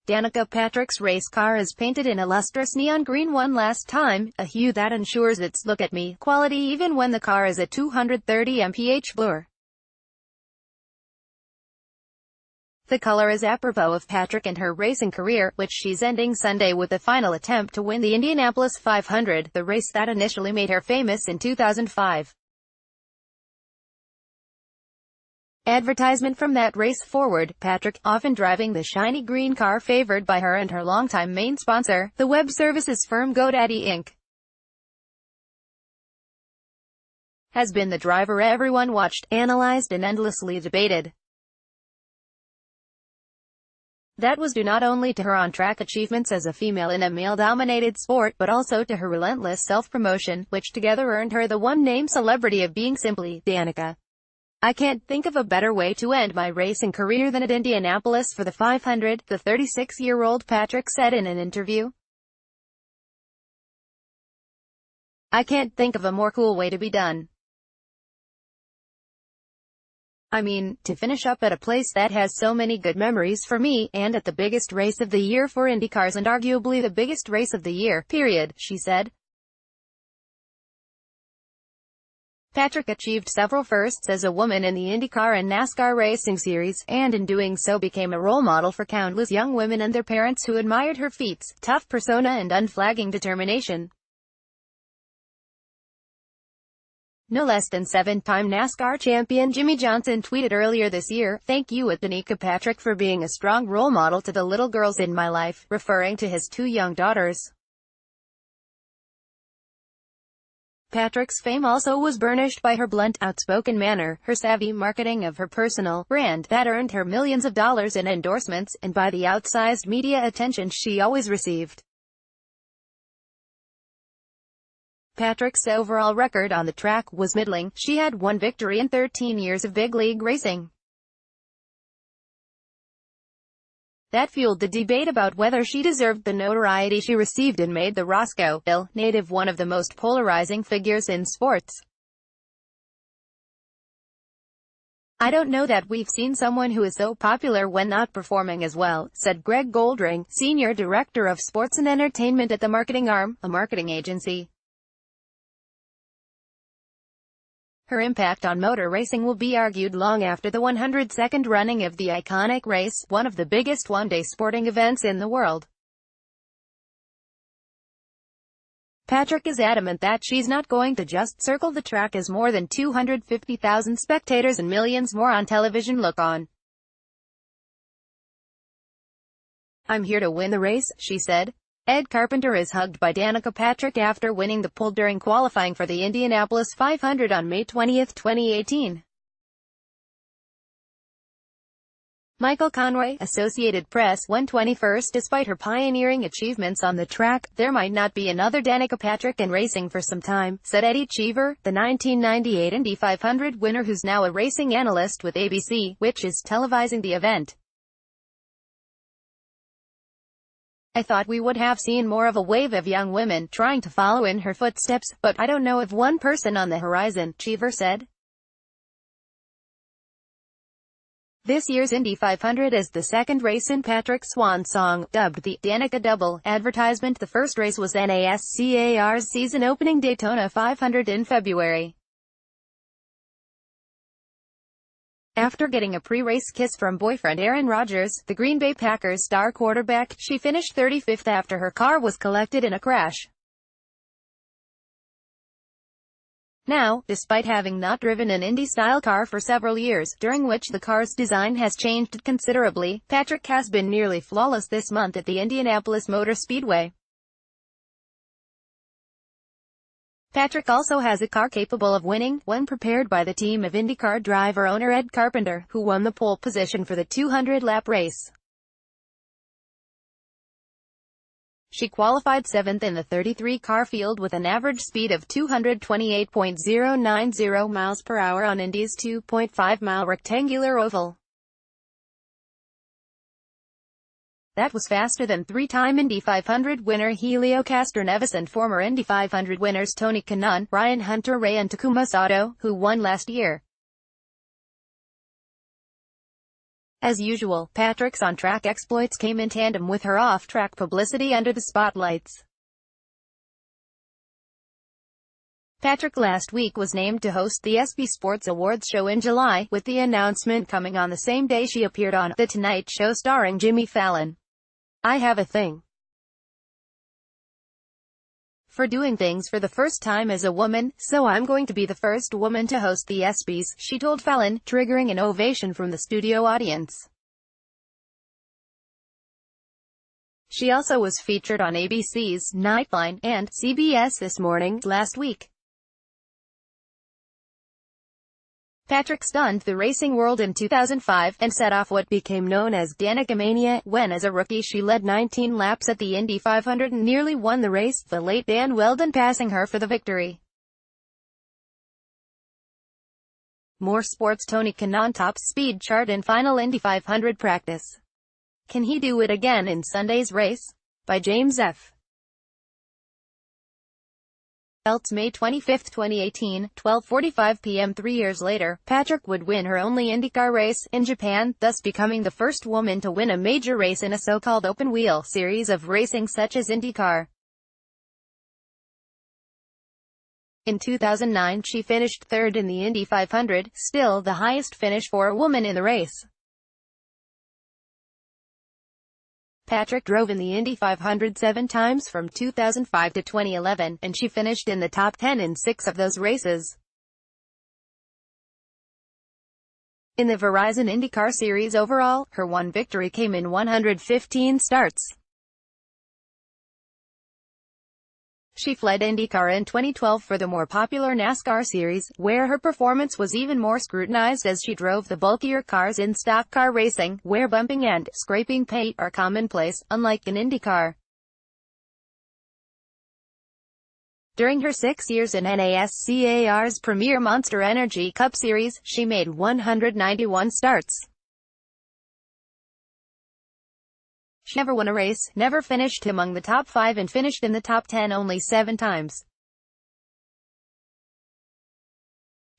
Danica Patrick's race car is painted in a lustrous neon green one last time, a hue that ensures its "look at me" quality even when the car is a 230 mph blur. The color is apropos of Patrick and her racing career, which she's ending Sunday with a final attempt to win the Indianapolis 500, the race that initially made her famous in 2005. Advertisement from that race forward, Patrick, often driving the shiny green car favored by her and her longtime main sponsor, the web services firm GoDaddy Inc., has been the driver everyone watched, analyzed and endlessly debated. That was due not only to her on-track achievements as a female in a male-dominated sport, but also to her relentless self-promotion, which together earned her the one-name celebrity of being simply Danica. "I can't think of a better way to end my racing career than at Indianapolis for the 500, the 36-year-old Patrick said in an interview. "I can't think of a more cool way to be done. I mean, to finish up at a place that has so many good memories for me, and at the biggest race of the year for IndyCars and arguably the biggest race of the year, period," she said. Patrick achieved several firsts as a woman in the IndyCar and NASCAR racing series, and in doing so became a role model for countless young women and their parents who admired her feats, tough persona and unflagging determination. No less than seven-time NASCAR champion Jimmy Johnson tweeted earlier this year, "Thank you at Danica Patrick for being a strong role model to the little girls in my life," referring to his two young daughters. Patrick's fame also was burnished by her blunt, outspoken manner, her savvy marketing of her personal brand that earned her millions of dollars in endorsements, and by the outsized media attention she always received. Patrick's overall record on the track was middling. She had one victory in 13 years of big league racing. That fueled the debate about whether she deserved the notoriety she received and made the Roscoe native one of the most polarizing figures in sports. "I don't know that we've seen someone who is so popular when not performing as well," said Greg Goldring, Senior Director of Sports and Entertainment at the marketing arm, a marketing agency. Her impact on motor racing will be argued long after the 102nd running of the iconic race, one of the biggest one-day sporting events in the world. Patrick is adamant that she's not going to just circle the track as more than 250,000 spectators and millions more on television look on. "I'm here to win the race," she said. Ed Carpenter is hugged by Danica Patrick after winning the pole during qualifying for the Indianapolis 500 on May 20, 2018. Michael Conway, Associated Press, 121st. Despite her pioneering achievements on the track, there might not be another Danica Patrick in racing for some time, said Eddie Cheever, the 1998 Indy 500 winner who's now a racing analyst with ABC, which is televising the event. "I thought we would have seen more of a wave of young women trying to follow in her footsteps, but I don't know of one person on the horizon," Cheever said. This year's Indy 500 is the second race in Patrick's swan song, dubbed the Danica Double advertisement. The first race was NASCAR's season-opening Daytona 500 in February. After getting a pre-race kiss from boyfriend Aaron Rodgers, the Green Bay Packers star quarterback, she finished 35th after her car was collected in a crash. Now, despite having not driven an Indy-style car for several years, during which the car's design has changed considerably, Patrick has been nearly flawless this month at the Indianapolis Motor Speedway. Patrick also has a car capable of winning, one prepared by the team of IndyCar driver-owner Ed Carpenter, who won the pole position for the 200-lap race. She qualified 7th in the 33-car field with an average speed of 228.090 miles per hour on Indy's 2.5-mile rectangular oval. That was faster than three-time Indy 500 winner Helio Castroneves and former Indy 500 winners Tony Kanaan, Ryan Hunter-Reay and Takuma Sato, who won last year. As usual, Patrick's on-track exploits came in tandem with her off-track publicity under the spotlights. Patrick last week was named to host the ESPY Sports Awards show in July, with the announcement coming on the same day she appeared on The Tonight Show starring Jimmy Fallon. "I have a thing for doing things for the first time as a woman, so I'm going to be the first woman to host the ESPYs," she told Fallon, triggering an ovation from the studio audience. She also was featured on ABC's Nightline and CBS This Morning last week. Patrick stunned the racing world in 2005, and set off what became known as Danica Mania, when as a rookie she led 19 laps at the Indy 500 and nearly won the race, the late Dan Wheldon passing her for the victory. More sports. Tony Kanaan tops speed chart in final Indy 500 practice. Can he do it again in Sunday's race? By James F. Else May 25, 2018, 12:45 p.m. 3 years later, Patrick would win her only IndyCar race, in Japan, thus becoming the first woman to win a major race in a so-called open-wheel series of racing such as IndyCar. In 2009 she finished third in the Indy 500, still the highest finish for a woman in the race. Patrick drove in the Indy 500 7 times from 2005 to 2011, and she finished in the top 10 in 6 of those races. In the Verizon IndyCar Series overall, her one victory came in 115 starts. She fled IndyCar in 2012 for the more popular NASCAR Series, where her performance was even more scrutinized as she drove the bulkier cars in stock car racing, where bumping and scraping paint are commonplace, unlike in IndyCar. During her 6 years in NASCAR's premier Monster Energy Cup Series, she made 191 starts. She never won a race, never finished among the top 5 and finished in the top 10 only 7 times.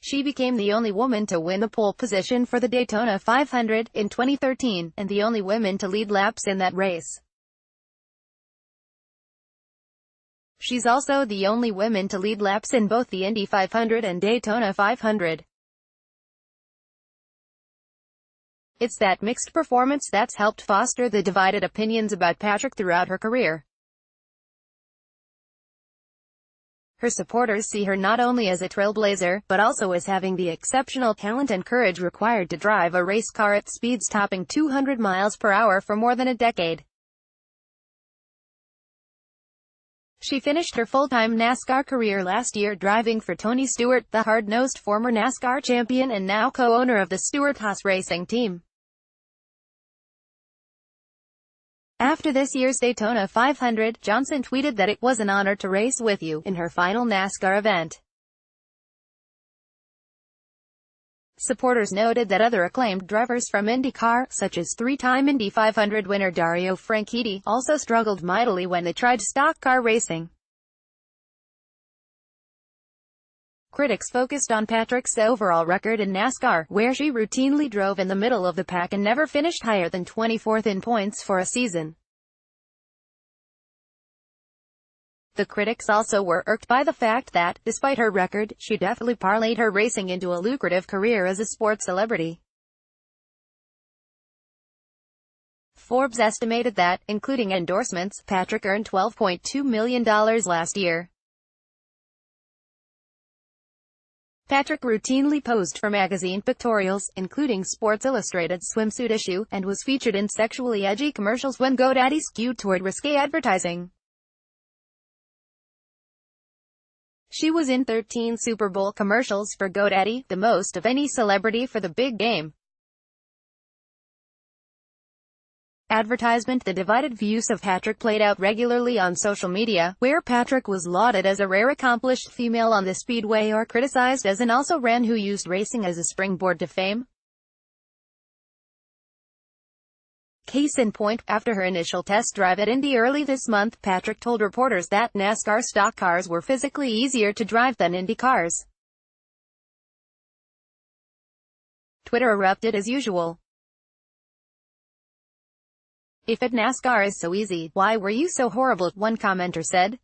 She became the only woman to win the pole position for the Daytona 500 in 2013, and the only woman to lead laps in that race. She's also the only woman to lead laps in both the Indy 500 and Daytona 500. It's that mixed performance that's helped foster the divided opinions about Patrick throughout her career. Her supporters see her not only as a trailblazer, but also as having the exceptional talent and courage required to drive a race car at speeds topping 200 miles per hour for more than a decade. She finished her full-time NASCAR career last year driving for Tony Stewart, the hard-nosed former NASCAR champion and now co-owner of the Stewart-Haas racing team. After this year's Daytona 500, Johnson tweeted that it was an honor to race with you in her final NASCAR event. Supporters noted that other acclaimed drivers from IndyCar, such as 3-time Indy 500 winner Dario Franchitti, also struggled mightily when they tried stock car racing. Critics focused on Patrick's overall record in NASCAR, where she routinely drove in the middle of the pack and never finished higher than 24th in points for a season. The critics also were irked by the fact that, despite her record, she deftly parlayed her racing into a lucrative career as a sports celebrity. Forbes estimated that, including endorsements, Patrick earned $12.2 million last year. Patrick routinely posed for magazine pictorials, including Sports Illustrated's swimsuit issue, and was featured in sexually edgy commercials when GoDaddy skewed toward risque advertising. She was in 13 Super Bowl commercials for GoDaddy, the most of any celebrity for the big game. Advertisement. The divided views of Patrick played out regularly on social media, where Patrick was lauded as a rare accomplished female on the speedway or criticized as an also-ran who used racing as a springboard to fame. Case in point, after her initial test drive at Indy early this month, Patrick told reporters that NASCAR stock cars were physically easier to drive than Indy cars. Twitter erupted as usual. "If it NASCAR is so easy, why were you so horrible?" one commenter said.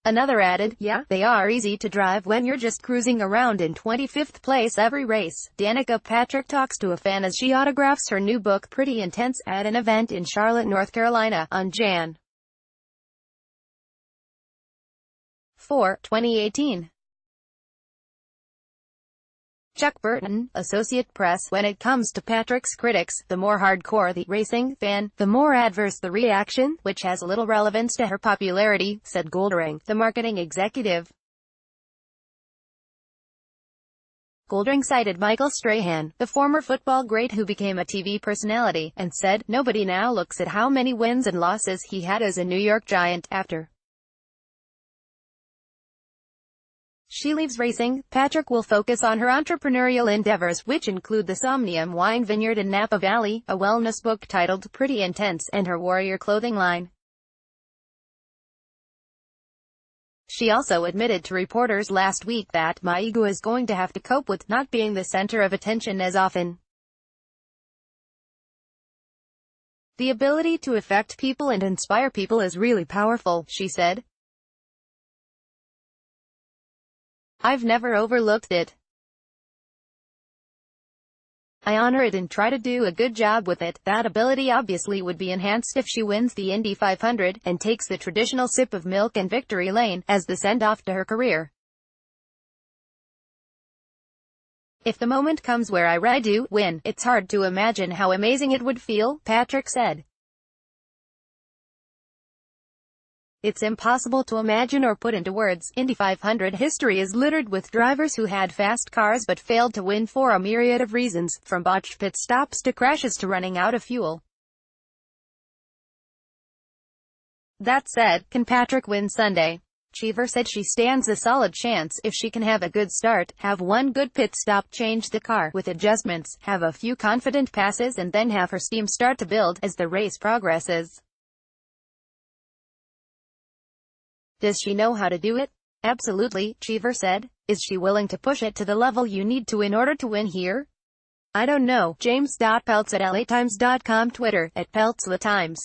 Another added, "Yeah, they are easy to drive when you're just cruising around in 25th place every race." Danica Patrick talks to a fan as she autographs her new book Pretty Intense at an event in Charlotte, North Carolina, on Jan. 4, 2018. Chuck Burton, Associate Press. "When it comes to Patrick's critics, the more hardcore the racing fan, the more adverse the reaction, which has little relevance to her popularity," said Goldring, the marketing executive. Goldring cited Michael Strahan, the former football great who became a TV personality, and said, "Nobody now looks at how many wins and losses he had as a New York Giant after she leaves racing. Patrick will focus on her entrepreneurial endeavors, which include the Somnium Wine Vineyard in Napa Valley, a wellness book titled Pretty Intense, and her Warrior clothing line." She also admitted to reporters last week that, "My ego is going to have to cope with not being the center of attention as often. The ability to affect people and inspire people is really powerful," she said. "I've never overlooked it. I honor it and try to do a good job with it." That ability obviously would be enhanced if she wins the Indy 500, and takes the traditional sip of milk in victory lane, as the send-off to her career. "If the moment comes where I do win, it's hard to imagine how amazing it would feel," Patrick said. "It's impossible to imagine or put into words. Indy 500 history is littered with drivers who had fast cars but failed to win for a myriad of reasons, from botched pit stops to crashes to running out of fuel. That said, can Patrick win Sunday?" Cheever said she stands a solid chance, if she can have a good start, have one good pit stop, change the car with adjustments, have a few confident passes, and then have her steam start to build as the race progresses. "Does she know how to do it?" "Absolutely," Cheever said. "Is she willing to push it to the level you need to in order to win here?" "I don't know." James.Peltz at LATimes.com. Twitter, @PeltzLaTimes.